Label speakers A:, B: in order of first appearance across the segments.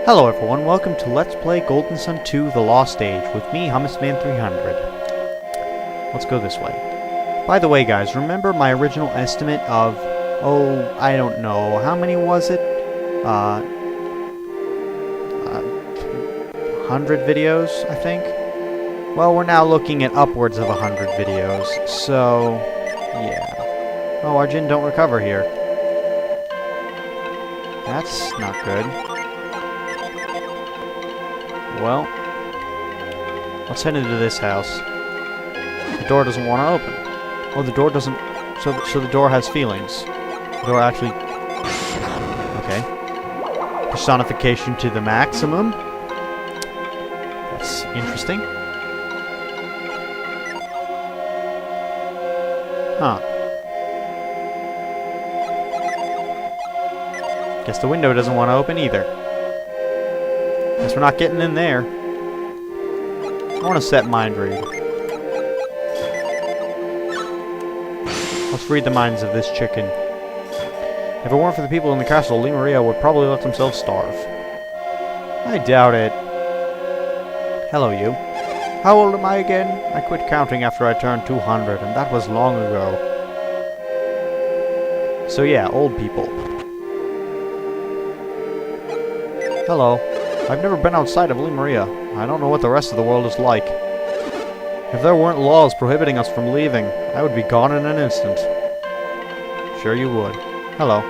A: Hello everyone, welcome to Let's Play Golden Sun 2 The Lost Age with me, Hummusman300. Let's go this way. By the way guys, remember my original estimate of, I don't know, how many was it? 100 videos, I think? Well, we're now looking at upwards of 100 videos, so, yeah. Oh, our Jinn don't recover here. That's not good. Well, let's head into this house. The door doesn't want to open. Oh, the door doesn't... So the door has feelings. The door actually... Okay. Personification to the maximum. That's interesting. Huh. Guess the window doesn't want to open either. Guess we're not getting in there. I want to set mind read. Let's read the minds of this chicken. If it weren't for the people in the castle, Lee Maria would probably let themselves starve. I doubt it. Hello, you. How old am I again? I quit counting after I turned 200, and that was long ago. So yeah, old people. Hello. I've never been outside of Lee Maria. I don't know what the rest of the world is like. If there weren't laws prohibiting us from leaving, I would be gone in an instant. Sure you would. Hello.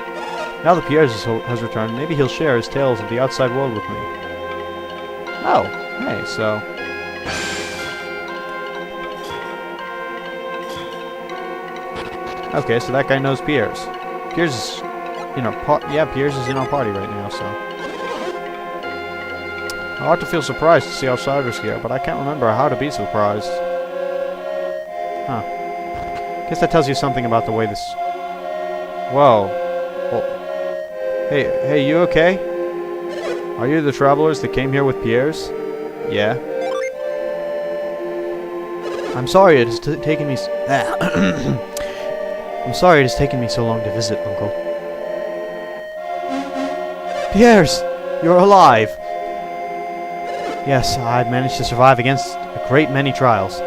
A: Now that Piers has returned, maybe he'll share his tales of the outside world with me. Oh, hey, so... Okay, so that guy knows Piers. Piers is in our Piers is in our party right now, so... I ought to feel surprised to see outsiders here, but I can't remember how to be surprised. Huh. Guess that tells you something about the way this... Whoa. Well, hey, you okay? Are you the travelers that came here with Piers? Yeah. I'm sorry it has taken me... I'm sorry it has taken me so long to visit, Uncle. Piers! You're alive! Yes, I've managed to survive against a great many trials.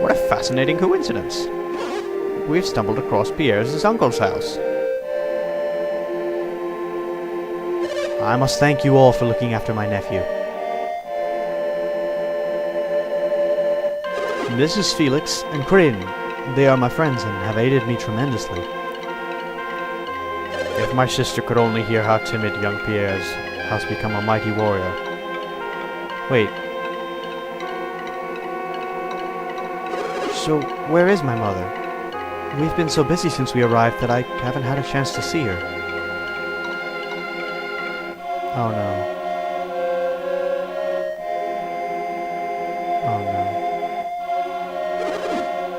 A: What a fascinating coincidence. We've stumbled across Piers' uncle's house. I must thank you all for looking after my nephew. This is Felix and Corinne. They are my friends and have aided me tremendously. If my sister could only hear how timid young Piers has become a mighty warrior. Wait. So, where is my mother? We've been so busy since we arrived that I haven't had a chance to see her. Oh no. Oh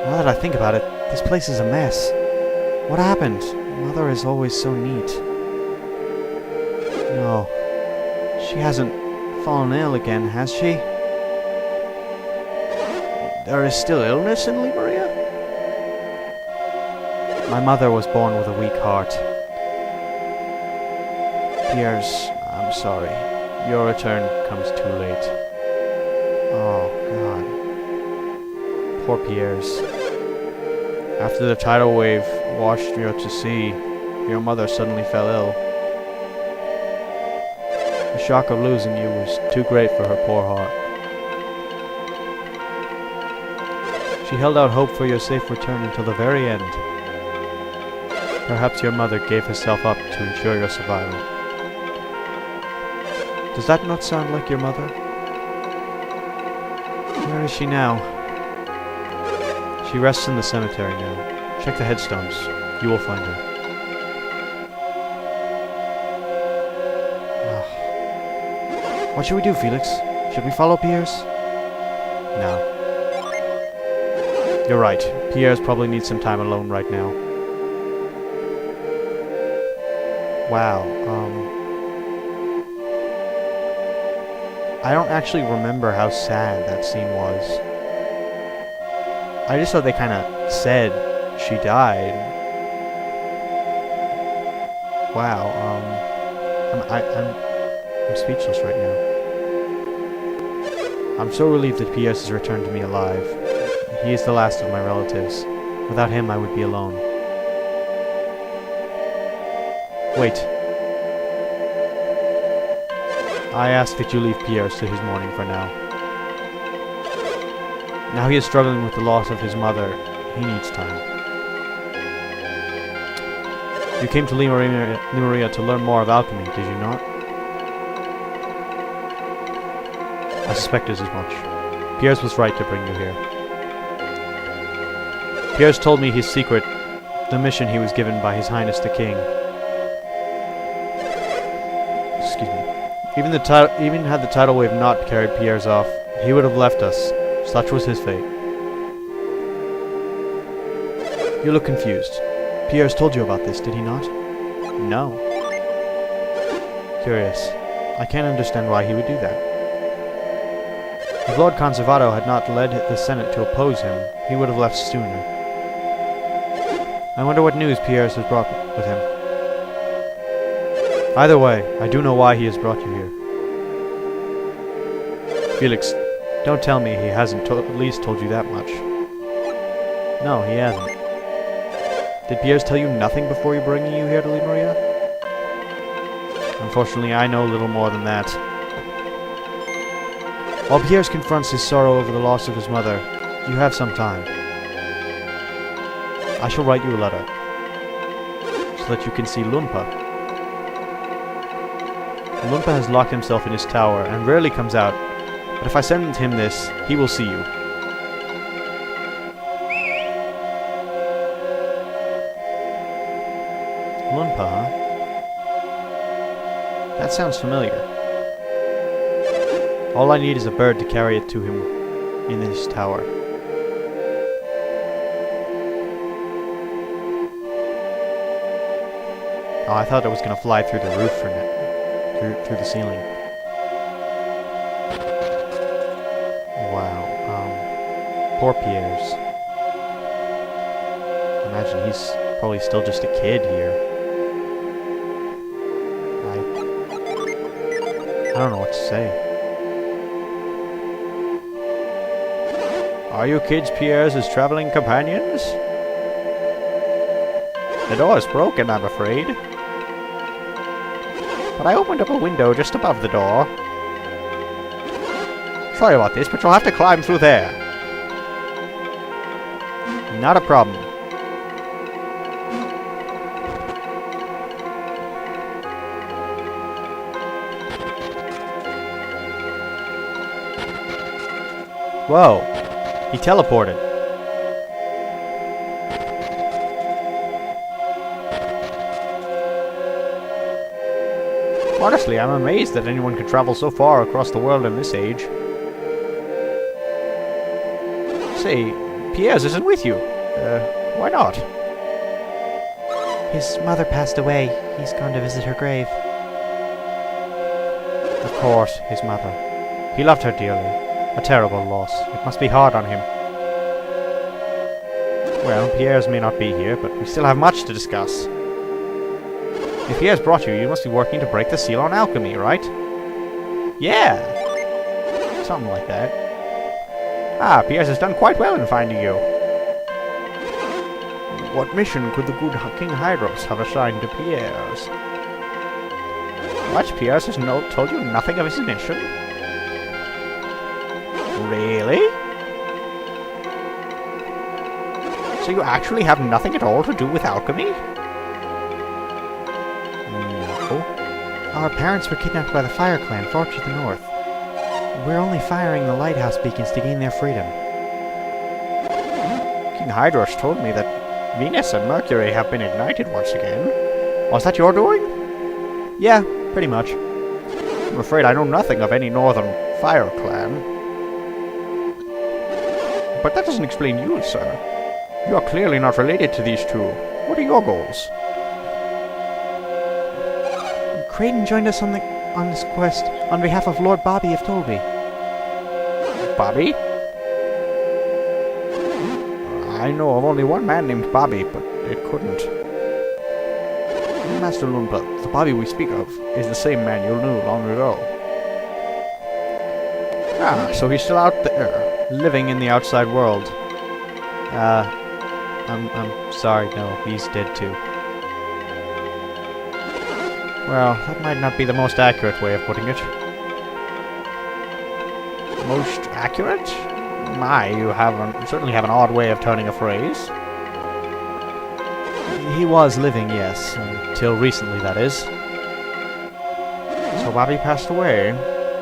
A: no. Now that I think about it, this place is a mess. What happened? Mother is always so neat. No. She hasn't fallen ill again, has she? There is still illness in Lee Maria? My mother was born with a weak heart. Piers, I'm sorry. Your return comes too late. Oh, God. Poor Piers. After the tidal wave washed you out to sea, your mother suddenly fell ill. The shock of losing you was too great for her poor heart. She held out hope for your safe return until the very end. Perhaps your mother gave herself up to ensure your survival. Does that not sound like your mother? Where is she now? She rests in the cemetery now. Check the headstones. You will find her. What should we do, Felix? Should we follow Piers? No. You're right. Piers probably needs some time alone right now. Wow, I don't actually remember how sad that scene was. I just thought they kind of said she died. Wow, I'm speechless right now. I'm so relieved that Piers has returned to me alive. He is the last of my relatives. Without him, I would be alone. Wait. I ask that you leave Piers to his mourning for now. Now he is struggling with the loss of his mother. He needs time. You came to Lemuria to learn more of alchemy, did you not? I suspected as much. Piers was right to bring you here. Piers told me his secret, the mission he was given by His Highness the King. Excuse me. Even had the tidal wave not carried Piers off, he would have left us. Such was his fate. You look confused. Piers told you about this, did he not? No. Curious. I can't understand why he would do that. If Lord Conservato had not led the Senate to oppose him, he would have left sooner. I wonder what news Piers has brought with him. Either way, I do know why he has brought you here. Felix, don't tell me he hasn't at least told you that much. No, he hasn't. Did Piers tell you nothing before bringing you here to Lemuria? Unfortunately, I know little more than that. While Piers confronts his sorrow over the loss of his mother, you have some time. I shall write you a letter, so that you can see Lumpa. Lumpa has locked himself in his tower and rarely comes out, but if I send him this, he will see you. Lumpa, huh? That sounds familiar. All I need is a bird to carry it to him in this tower. Oh, I thought it was gonna fly through the roof for it. Through the ceiling. Wow. Poor Piers. Imagine he's probably still just a kid here. I don't know what to say. Are you kids Piers' traveling companions? The door is broken, I'm afraid. But I opened up a window just above the door. Sorry about this, but you'll have to climb through there. Not a problem. Whoa. He teleported. Honestly, I'm amazed that anyone could travel so far across the world in this age. Say, Piers isn't with you. Why not?
B: His mother passed away. He's gone to visit her grave.
A: Of course, his mother. He loved her dearly. A terrible loss. It must be hard on him. Well, Piers may not be here, but we still have much to discuss. If Piers brought you, you must be working to break the seal on alchemy, right? Yeah! Something like that. Ah, Piers has done quite well in finding you. What mission could the good King Hydros have assigned to Piers? What? Piers has told you nothing of his mission? Really? So you actually have nothing at all to do with alchemy? No.
B: Our parents were kidnapped by the Fire Clan far to the north. We're only firing the lighthouse beacons to gain their freedom.
A: King Hydros told me that Venus and Mercury have been ignited once again. Was that your doing? Yeah, pretty much. I'm afraid I know nothing of any northern Fire Clan. But that doesn't explain you, sir. You are clearly not related to these two. What are your goals?
B: Creighton joined us on this quest on behalf of Lord Bobby of Tolby.
A: Bobby? I know of only one man named Bobby, but it couldn't. Master Loompa, the Bobby we speak of, is the same man you knew long ago. Ah, so he's still out there, living in the outside world. I'm sorry, no, he's dead too. Well, that might not be the most accurate way of putting it. Most accurate? My, you certainly have an odd way of turning a phrase. He was living, yes, until recently, that is. So Bobby passed away,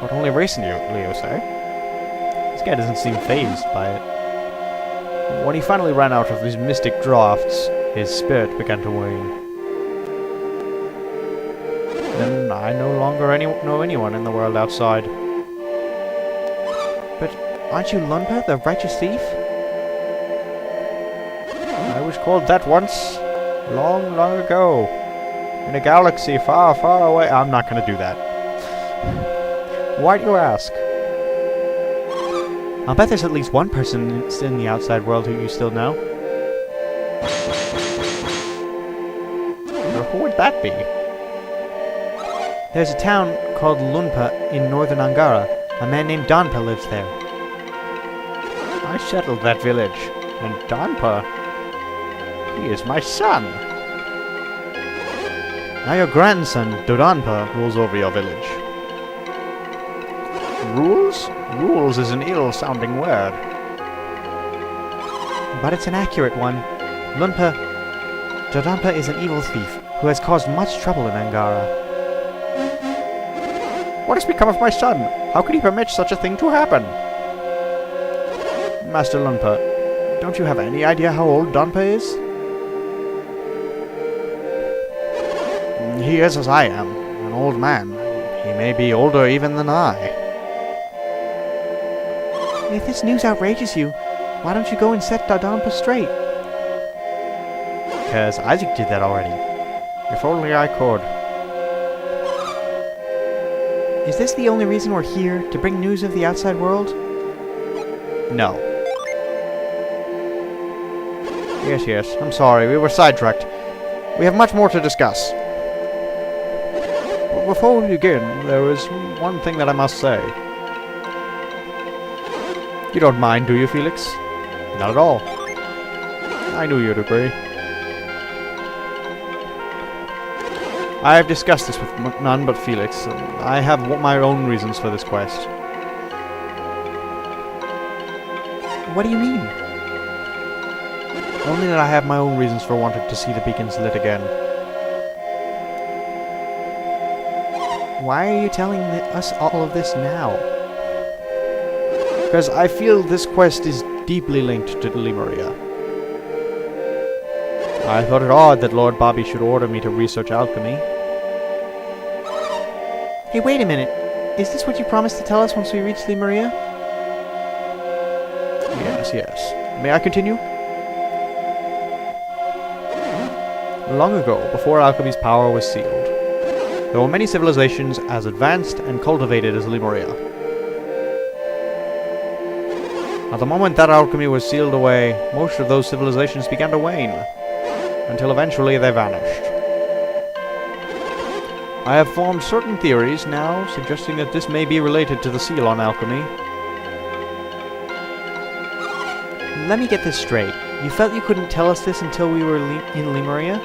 A: but only recently, you say? This guy doesn't seem fazed by it. When he finally ran out of these mystic draughts, his spirit began to wane. Then I no longer know anyone in the world outside.
B: But aren't you Loompa, the righteous thief?
A: I was called that once, long, long ago, in a galaxy far, far away. I'm not going to do that. Why do you ask?
B: I'll bet there's at least one person in the outside world who you still know.
A: Who would that be?
B: There's a town called Loompa in northern Angara. A man named Donpa lives there.
A: I settled that village, and Donpa, he is my son.
B: Now your grandson, Dodonpa, rules over your village.
A: Rules? Rules is an ill-sounding word.
B: But it's an accurate one. Dodonpa is an evil thief who has caused much trouble in Angara.
A: What has become of my son? How could he permit such a thing to happen? Master Loompa, don't you have any idea how old Donpa is? He is as I am, an old man. He may be older even than I.
B: If this news outrages you, why don't you go and set Dodonpa straight?
A: Because Isaac did that already. If only I could.
B: Is this the only reason we're here, to bring news of the outside world?
A: No. Yes, I'm sorry, we were sidetracked. We have much more to discuss. But before we begin, there is one thing that I must say. You don't mind, do you, Felix? Not at all. I knew you'd agree. I have discussed this with none but Felix. I have my own reasons for this quest.
B: What do you mean?
A: Only that I have my own reasons for wanting to see the beacons lit again.
B: Why are you telling us all of this now?
A: Because I feel this quest is deeply linked to Lemuria. I thought it odd that Lord Bobby should order me to research alchemy.
B: Hey, wait a minute. Is this what you promised to tell us once we reach Lemuria?
A: Yes. May I continue? Long ago, before alchemy's power was sealed, there were many civilizations as advanced and cultivated as Lemuria. At the moment that alchemy was sealed away, most of those civilizations began to wane, until eventually they vanished. I have formed certain theories now, suggesting that this may be related to the seal on alchemy.
B: Let me get this straight. You felt you couldn't tell us this until we were in Lemuria?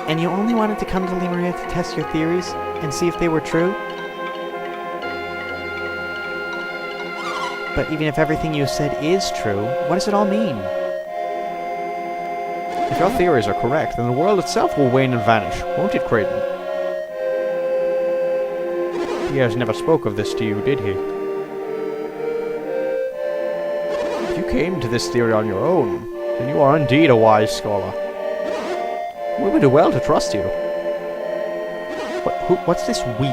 B: And you only wanted to come to Lemuria to test your theories and see if they were true? But even if everything you said is true, what does it all mean?
A: If your theories are correct, then the world itself will wane and vanish, won't it, Creighton? Piers never spoke of this to you, did he? If you came to this theory on your own, then you are indeed a wise scholar. We would do well to trust you.
B: What's this we?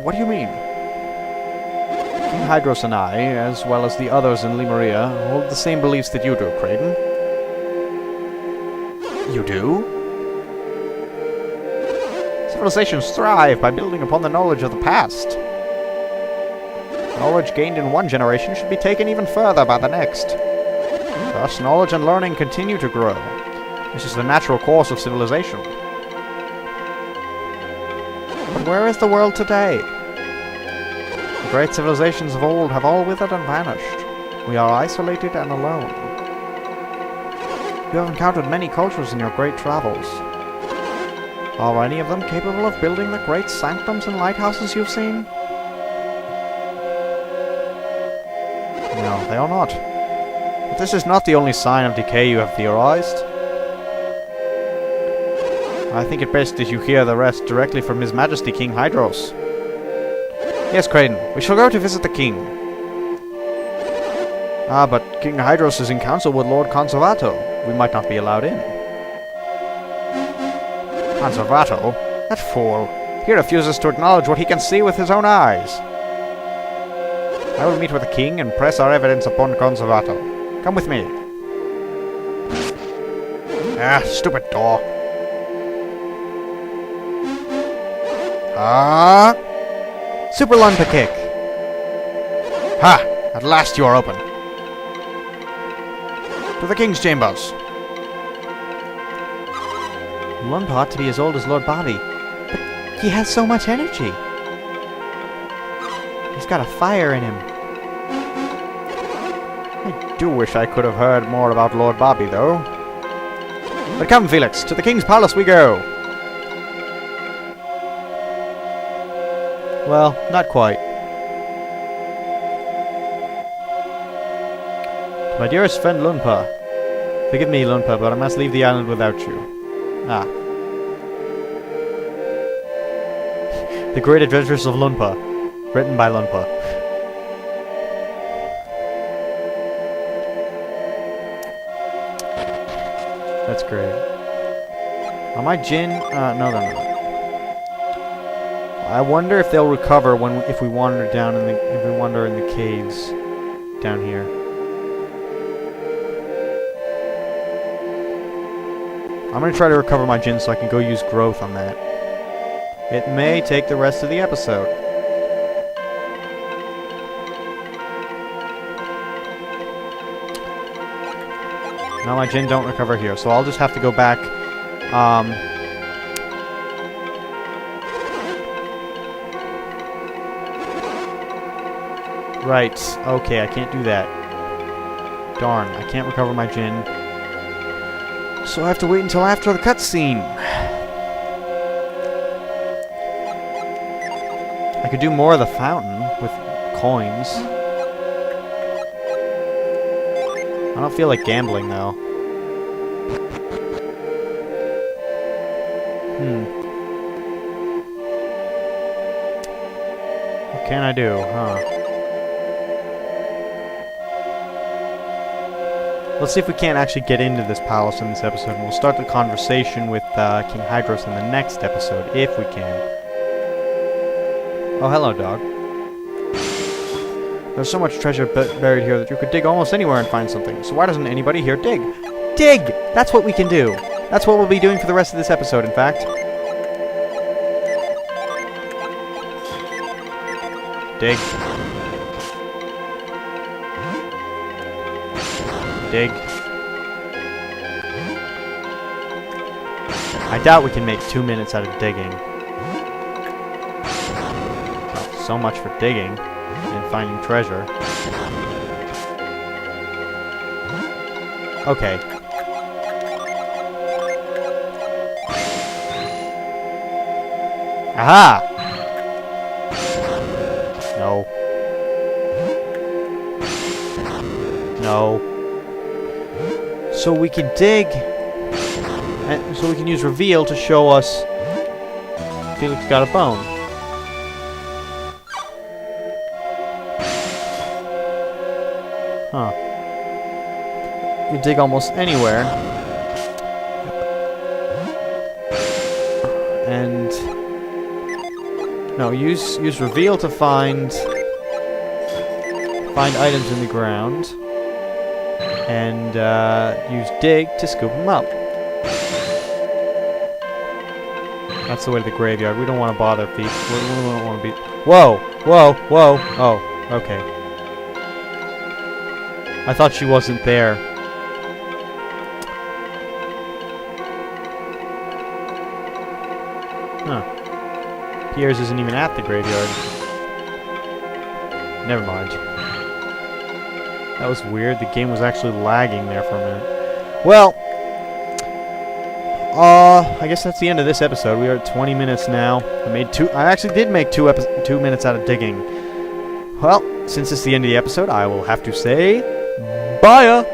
A: What do you mean? King Hydros and I, as well as the others in Lemuria, hold the same beliefs that you do, Creighton. You do? Civilizations thrive by building upon the knowledge of the past. Knowledge gained in one generation should be taken even further by the next. Thus, knowledge and learning continue to grow. This is the natural course of civilization. But where is the world today? The great civilizations of old have all withered and vanished. We are isolated and alone. You have encountered many cultures in your great travels. Are any of them capable of building the great sanctums and lighthouses you've seen? No, they are not. But this is not the only sign of decay you have theorized. I think it best that you hear the rest directly from His Majesty King Hydros. Yes, Kraden, we shall go to visit the king. Ah, but King Hydros is in council with Lord Conservato. We might not be allowed in. Conservato? That fool. He refuses to acknowledge what he can see with his own eyes. I will meet with the king and press our evidence upon Conservato. Come with me. Ah, stupid door. Ah! Super Lunpa kick. Ha! At last you are open. To the king's chambers.
B: Lunpa ought to be as old as Lord Bobby, but he has so much energy. He's got a fire in him.
A: I do wish I could have heard more about Lord Bobby, though. But come, Felix, to the king's palace we go. Well, not quite. My dearest friend Lunpa. Forgive me, Lunpa, but I must leave the island without you. Ah. The Great Adventures of Lunpa. Written by Lunpa. That's great. Are my Jinn? No, they're not. I wonder if they'll recover if we wander down in the caves down here. I'm gonna try to recover my Jinn so I can go use growth on that. It may take the rest of the episode. Now my Jinn don't recover here, so I'll just have to go back. Right, okay, I can't do that. Darn, I can't recover my Jinn. So I have to wait until after the cutscene. I could do more of the fountain with coins. I don't feel like gambling, though. What can I do, huh? Let's see if we can't actually get into this palace in this episode, and we'll start the conversation with King Hydros in the next episode, if we can. Oh, hello, dog. There's so much treasure buried here that you could dig almost anywhere and find something, so why doesn't anybody here dig? Dig! That's what we can do! That's what we'll be doing for the rest of this episode, in fact. Dig. Dig. I doubt we can make 2 minutes out of digging. Well, so much for digging and finding treasure. Okay. Aha! No. No. So we can dig, and so we can use reveal to show us Felix got a bone. Huh. You dig almost anywhere. And no, use reveal to find items in the ground. And use dig to scoop them up. That's the way to the graveyard. We don't want to bother people. We don't want to be... Whoa! Whoa! Whoa! Oh, okay. I thought she wasn't there. Huh. Piers isn't even at the graveyard. Never mind. That was weird. The game was actually lagging there for a minute. Well, I guess that's the end of this episode. We are at 20 minutes now. I actually did make 2 minutes out of digging. Well, since it's the end of the episode, I will have to say, bye-ya!